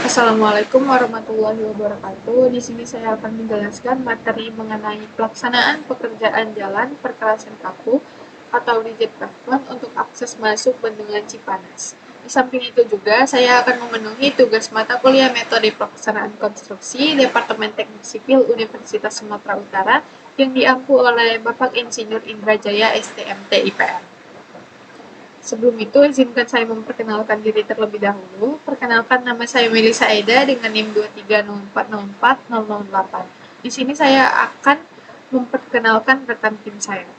Assalamualaikum warahmatullahi wabarakatuh. Di sini saya akan menjelaskan materi mengenai pelaksanaan pekerjaan jalan perkerasan kaku atau rigid pavement untuk akses masuk Bendungan Cipanas. Di samping itu juga saya akan memenuhi tugas mata kuliah metode pelaksanaan konstruksi Departemen Teknik Sipil Universitas Sumatera Utara yang diampu oleh Bapak Insinyur Indra Jaya STMT IPR. Sebelum itu, izinkan saya memperkenalkan diri terlebih dahulu. Perkenalkan, nama saya Melisa Aida dengan NIM 230404008. Di sini saya akan memperkenalkan rekan tim saya.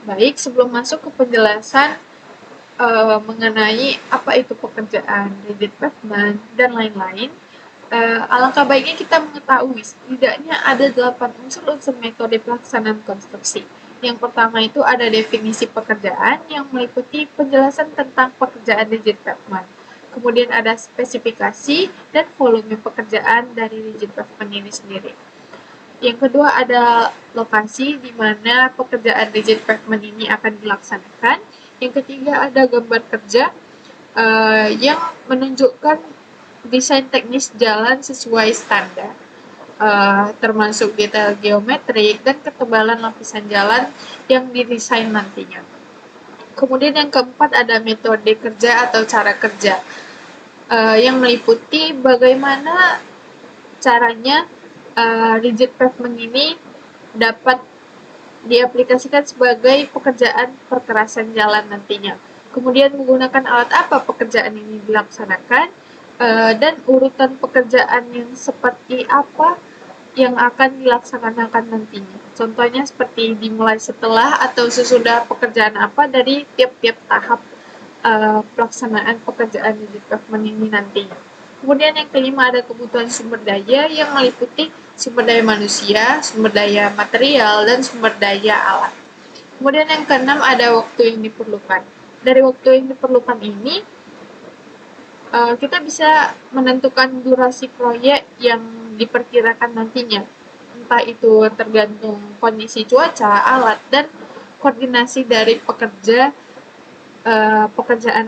Baik, sebelum masuk ke penjelasan mengenai apa itu pekerjaan rigid pavement dan lain-lain, alangkah baiknya kita mengetahui setidaknya ada 8 unsur-unsur metode pelaksanaan konstruksi. Yang pertama itu ada definisi pekerjaan yang meliputi penjelasan tentang pekerjaan rigid pavement. Kemudian ada spesifikasi dan volume pekerjaan dari rigid pavement ini sendiri. Yang kedua ada lokasi di mana pekerjaan rigid pavement ini akan dilaksanakan. Yang ketiga ada gambar kerja yang menunjukkan desain teknis jalan sesuai standar, termasuk detail geometrik dan ketebalan lapisan jalan yang didesain nantinya. Kemudian yang keempat ada metode kerja atau cara kerja, yang meliputi bagaimana caranya rigid pavement ini dapat diaplikasikan sebagai pekerjaan perkerasan jalan nantinya. Kemudian menggunakan alat apa pekerjaan ini dilaksanakan, dan urutan pekerjaan yang seperti apa yang akan dilaksanakan nantinya. Contohnya seperti dimulai setelah atau sesudah pekerjaan apa dari tiap-tiap tahap pelaksanaan pekerjaan di pavement ini nantinya. Kemudian yang kelima ada kebutuhan sumber daya yang meliputi sumber daya manusia, sumber daya material, dan sumber daya alat. Kemudian yang keenam ada waktu yang diperlukan. Dari waktu yang diperlukan ini, kita bisa menentukan durasi proyek yang diperkirakan nantinya. Entah itu tergantung kondisi cuaca, alat, dan koordinasi dari pekerjaan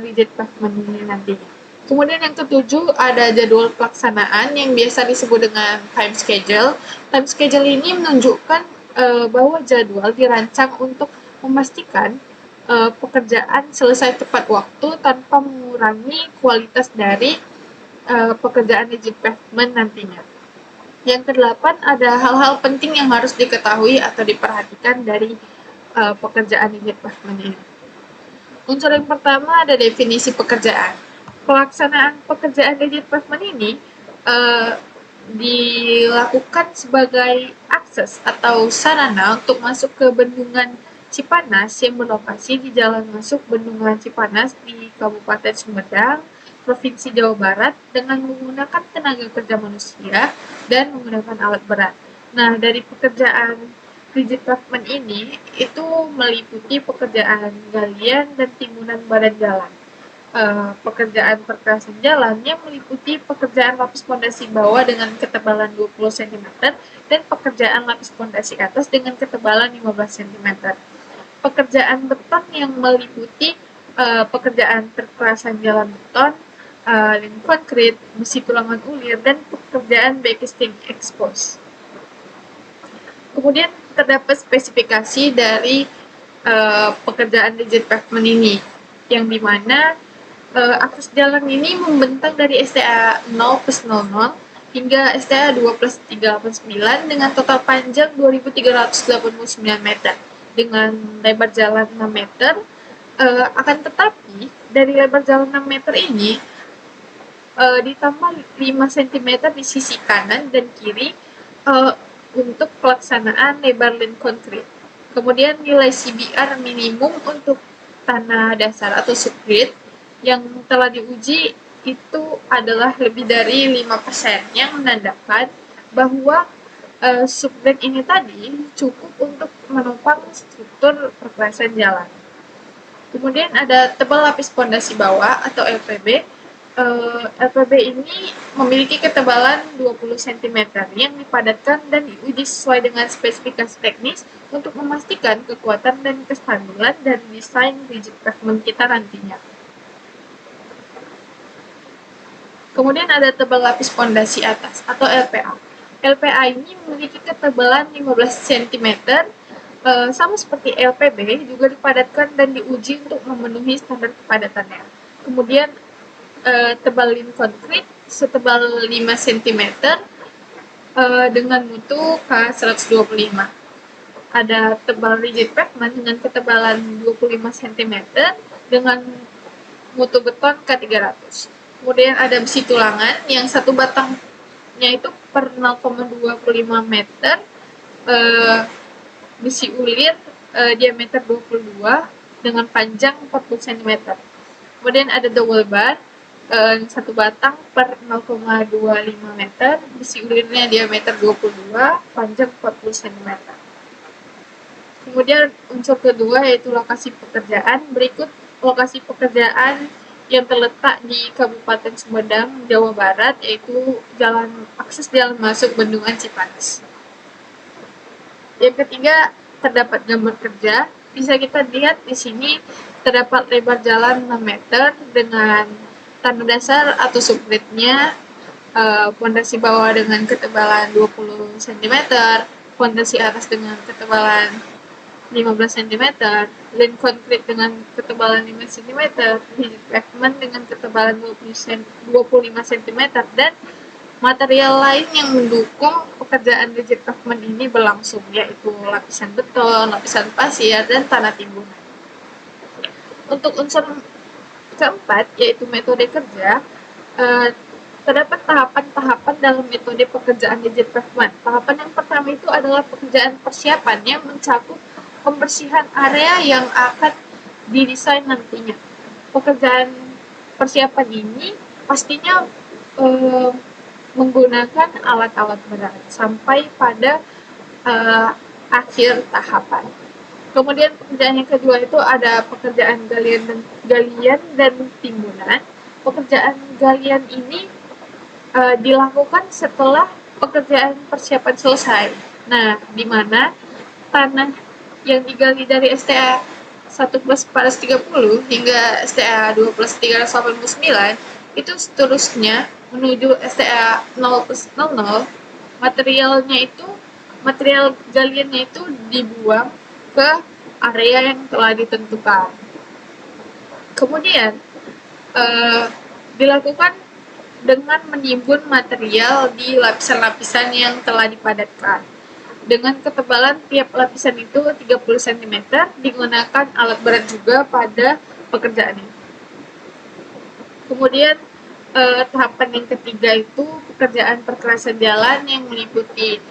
rigid pavement ini nantinya. Kemudian yang ketujuh ada jadwal pelaksanaan yang biasa disebut dengan time schedule. Time schedule ini menunjukkan bahwa jadwal dirancang untuk memastikan pekerjaan selesai tepat waktu tanpa mengurangi kualitas dari pekerjaan rigid pavement nantinya. Yang kedelapan ada hal-hal penting yang harus diketahui atau diperhatikan dari pekerjaan rigid pavement ini. Unsur yang pertama ada definisi pekerjaan. Pelaksanaan pekerjaan rigid pavement ini dilakukan sebagai akses atau sarana untuk masuk ke Bendungan Cipanas yang berlokasi di jalan masuk Bendungan Cipanas di Kabupaten Sumedang, Provinsi Jawa Barat dengan menggunakan tenaga kerja manusia dan menggunakan alat berat. Nah, dari pekerjaan rigid pavement ini itu meliputi pekerjaan galian dan timbunan badan jalan. Pekerjaan perkerasan jalan yang meliputi pekerjaan lapis pondasi bawah dengan ketebalan 20 cm dan pekerjaan lapis pondasi atas dengan ketebalan 15 cm. Pekerjaan beton yang meliputi pekerjaan perkerasan jalan beton, dan konkrit, besi tulangan ulir, dan pekerjaan backstring expose. Kemudian terdapat spesifikasi dari pekerjaan rigid pavement ini, yang dimana akses jalan ini membentang dari STA 0+00 hingga STA 2+389 dengan total panjang 2.389 meter dengan lebar jalan 6 meter. Akan tetapi dari lebar jalan 6 meter ini ditambah 5 cm di sisi kanan dan kiri untuk pelaksanaan lebar lin konkrit. Kemudian nilai CBR minimum untuk tanah dasar atau subgrid yang telah diuji itu adalah lebih dari 5%, yang menandakan bahwa subgrade ini tadi cukup untuk menopang struktur perkerasan jalan. Kemudian ada tebal lapis pondasi bawah atau LPB LPB ini memiliki ketebalan 20 cm yang dipadatkan dan diuji sesuai dengan spesifikasi teknis untuk memastikan kekuatan dan kestabilan dari desain rigid pavement kita nantinya. Kemudian ada tebal lapis pondasi atas atau LPA. LPA ini memiliki ketebalan 15 cm, sama seperti LPB, juga dipadatkan dan diuji untuk memenuhi standar kepadatannya. Kemudian tebal lin konkrit setebal 5 cm dengan mutu K125. Ada tebal rigid pavement dengan ketebalan 25 cm dengan mutu beton K300. Kemudian ada besi tulangan yang satu batangnya itu per 0,25 meter, besi ulir diameter 22 dengan panjang 40 cm. Kemudian ada double bar, satu batang per 0,25 meter, besi ulirnya diameter 22, panjang 40 cm. Kemudian unsur kedua yaitu lokasi pekerjaan. Berikut lokasi pekerjaan yang terletak di Kabupaten Sumedang, Jawa Barat, yaitu akses jalan masuk Bendungan Cipanas. Yang ketiga, terdapat gambar kerja. Bisa kita lihat di sini terdapat lebar jalan 6 meter dengan tanah dasar atau subgradenya, pondasi bawah dengan ketebalan 20 cm, pondasi atas dengan ketebalan 15 cm, lin konkrit dengan ketebalan 5 cm, rigid pavement dengan ketebalan 25 cm, dan material lain yang mendukung pekerjaan rigid pavement ini berlangsung, yaitu lapisan beton, lapisan pasir, dan tanah timbunan. Untuk unsur keempat, yaitu metode kerja, terdapat tahapan-tahapan dalam metode pekerjaan rigid pavement. Tahapan yang pertama itu adalah pekerjaan persiapan yang mencakup pembersihan area yang akan didesain nantinya. Pekerjaan persiapan ini pastinya menggunakan alat-alat berat sampai pada akhir tahapan. Kemudian pekerjaan yang kedua itu ada pekerjaan galian dan timbunan. Pekerjaan galian ini dilakukan setelah pekerjaan persiapan selesai. Nah, di mana tanah yang digali dari STA 1+430 hingga STA 2+389 itu seterusnya menuju STA 0+00, material galiannya itu dibuang ke area yang telah ditentukan. Kemudian dilakukan dengan menimbun material di lapisan-lapisan yang telah dipadatkan. Dengan ketebalan tiap lapisan itu 30 cm, digunakan alat berat juga pada pekerjaan ini. Kemudian tahapan yang ketiga itu pekerjaan perkerasan jalan yang meliputi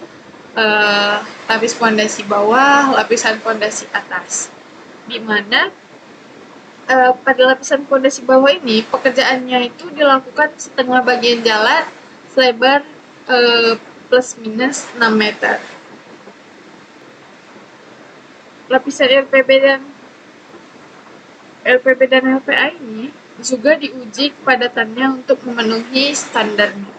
lapis pondasi bawah, lapisan pondasi atas. Di mana pada lapisan pondasi bawah ini pekerjaannya itu dilakukan setengah bagian jalan selebar plus minus 6 meter. Lapisan LPB dan LPA ini juga diuji kepadatannya untuk memenuhi standarnya.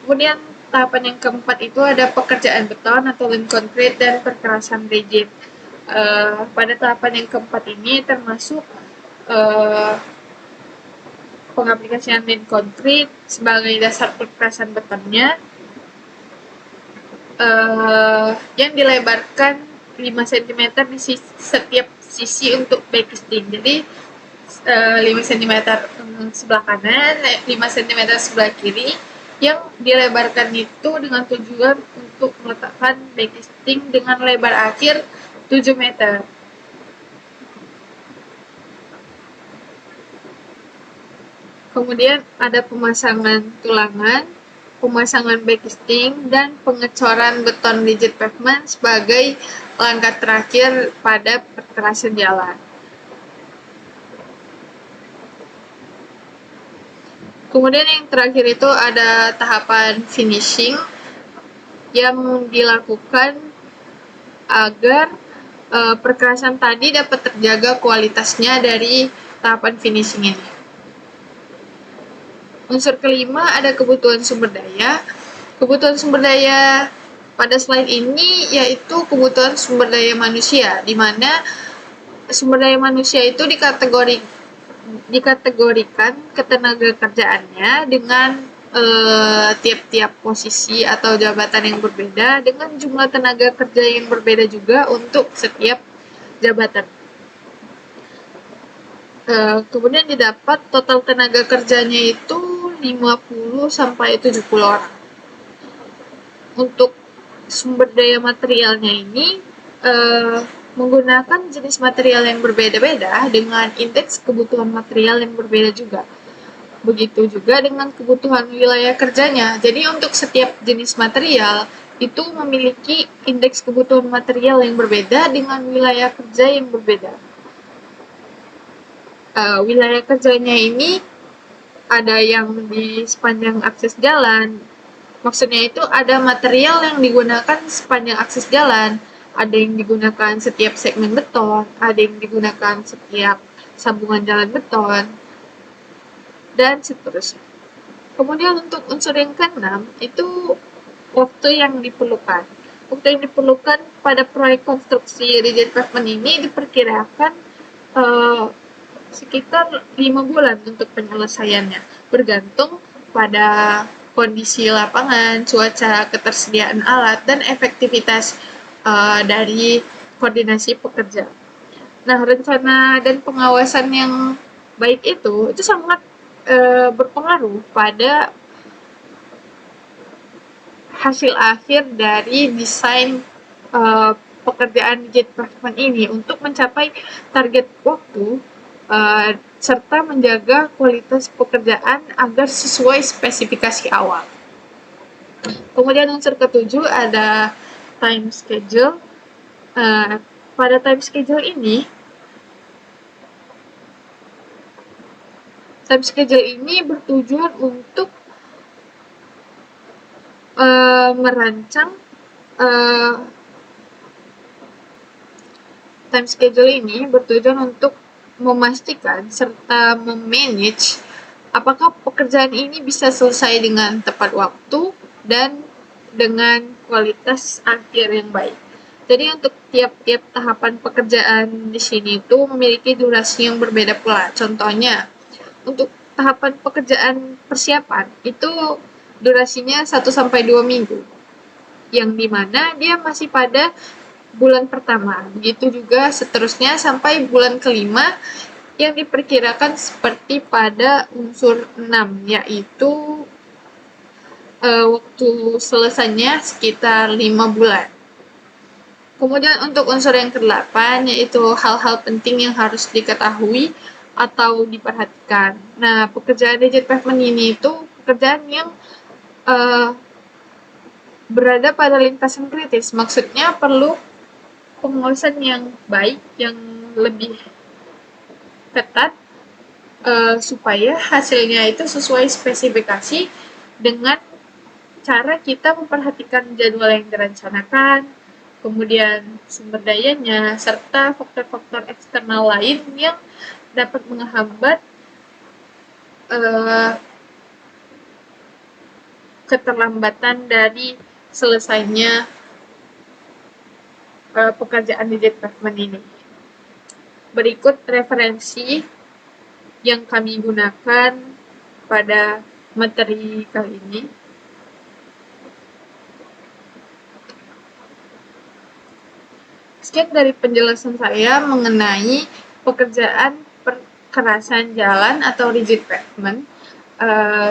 Kemudian tahapan yang keempat itu ada pekerjaan beton atau lin konkrit dan perkerasan rigid. Pada tahapan yang keempat ini termasuk pengaplikasian lin konkrit sebagai dasar perkerasan betonnya, yang dilebarkan 5 cm di setiap sisi untuk backing. Jadi 5 cm sebelah kanan, 5 cm sebelah kiri, yang dilebarkan itu dengan tujuan untuk meletakkan backing dengan lebar akhir 7 meter. Kemudian ada pemasangan tulangan, pemasangan backing, dan pengecoran beton rigid pavement sebagai langkah terakhir pada perkerasan jalan. Kemudian yang terakhir itu ada tahapan finishing yang dilakukan agar perkerasan tadi dapat terjaga kualitasnya dari tahapan finishing ini. Unsur kelima ada kebutuhan sumber daya. Kebutuhan sumber daya pada slide ini yaitu kebutuhan sumber daya manusia, di mana sumber daya manusia itu dikategorikan ketenaga kerjaannya dengan tiap-tiap posisi atau jabatan yang berbeda dengan jumlah tenaga kerja yang berbeda juga untuk setiap jabatan. Kemudian didapat total tenaga kerjanya itu 50 sampai 70 orang. Untuk sumber daya materialnya ini menggunakan jenis material yang berbeda-beda dengan indeks kebutuhan material yang berbeda juga. Begitu juga dengan kebutuhan wilayah kerjanya. Jadi untuk setiap jenis material itu memiliki indeks kebutuhan material yang berbeda dengan wilayah kerja yang berbeda. Wilayah kerjanya ini ada yang di sepanjang akses jalan. Maksudnya itu ada material yang digunakan sepanjang akses jalan, ada yang digunakan setiap segmen beton, ada yang digunakan setiap sambungan jalan beton, dan seterusnya. Kemudian untuk unsur yang keenam itu waktu yang diperlukan. Waktu yang diperlukan pada proyek konstruksi rigid pavement ini diperkirakan sekitar 5 bulan untuk penyelesaiannya, bergantung pada kondisi lapangan, cuaca, ketersediaan alat, dan efektivitas dari koordinasi pekerja. Nah, rencana dan pengawasan yang baik itu sangat berpengaruh pada hasil akhir dari desain pekerjaan rigid pavement ini untuk mencapai target waktu serta menjaga kualitas pekerjaan agar sesuai spesifikasi awal. Kemudian unsur ketujuh ada time schedule. Pada time schedule ini, bertujuan untuk merancang time schedule ini bertujuan untuk memastikan serta memanage apakah pekerjaan ini bisa selesai dengan tepat waktu dan dengan kualitas akhir yang baik. Jadi untuk tiap-tiap tahapan pekerjaan di sini itu memiliki durasi yang berbeda pula. Contohnya, untuk tahapan pekerjaan persiapan itu durasinya 1-2 minggu. Yang dimana dia masih pada bulan pertama. Begitu juga seterusnya sampai bulan kelima yang diperkirakan seperti pada unsur 6, yaitu waktu selesainya sekitar 5 bulan. Kemudian untuk unsur yang ke-8 yaitu hal-hal penting yang harus diketahui atau diperhatikan. Nah, pekerjaan rigid pavement ini itu pekerjaan yang berada pada lintasan kritis. Maksudnya perlu pengawasan yang baik, yang lebih ketat supaya hasilnya itu sesuai spesifikasi dengan cara kita memperhatikan jadwal yang direncanakan, kemudian sumber dayanya, serta faktor-faktor eksternal lain yang dapat menghambat keterlambatan dari selesainya pekerjaan rigid pavement ini. Berikut referensi yang kami gunakan pada materi kali ini. Sekian dari penjelasan saya mengenai pekerjaan perkerasan jalan atau rigid pavement.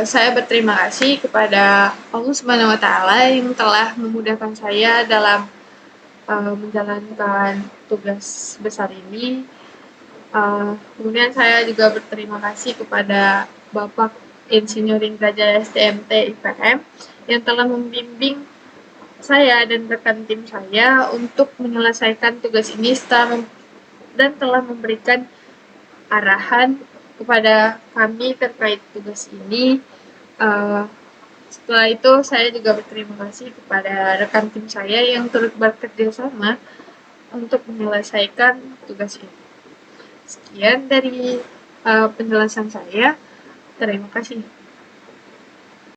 Saya berterima kasih kepada Allah Subhanahu wa Ta'ala yang telah memudahkan saya dalam menjalankan tugas besar ini. Kemudian saya juga berterima kasih kepada Bapak Insinyur Indrajaya STMT IPM yang telah membimbing saya dan rekan tim saya untuk menyelesaikan tugas ini dan telah memberikan arahan kepada kami terkait tugas ini. Setelah itu saya juga berterima kasih kepada rekan tim saya yang turut bekerja sama untuk menyelesaikan tugas ini. Sekian dari penjelasan saya. Terima kasih.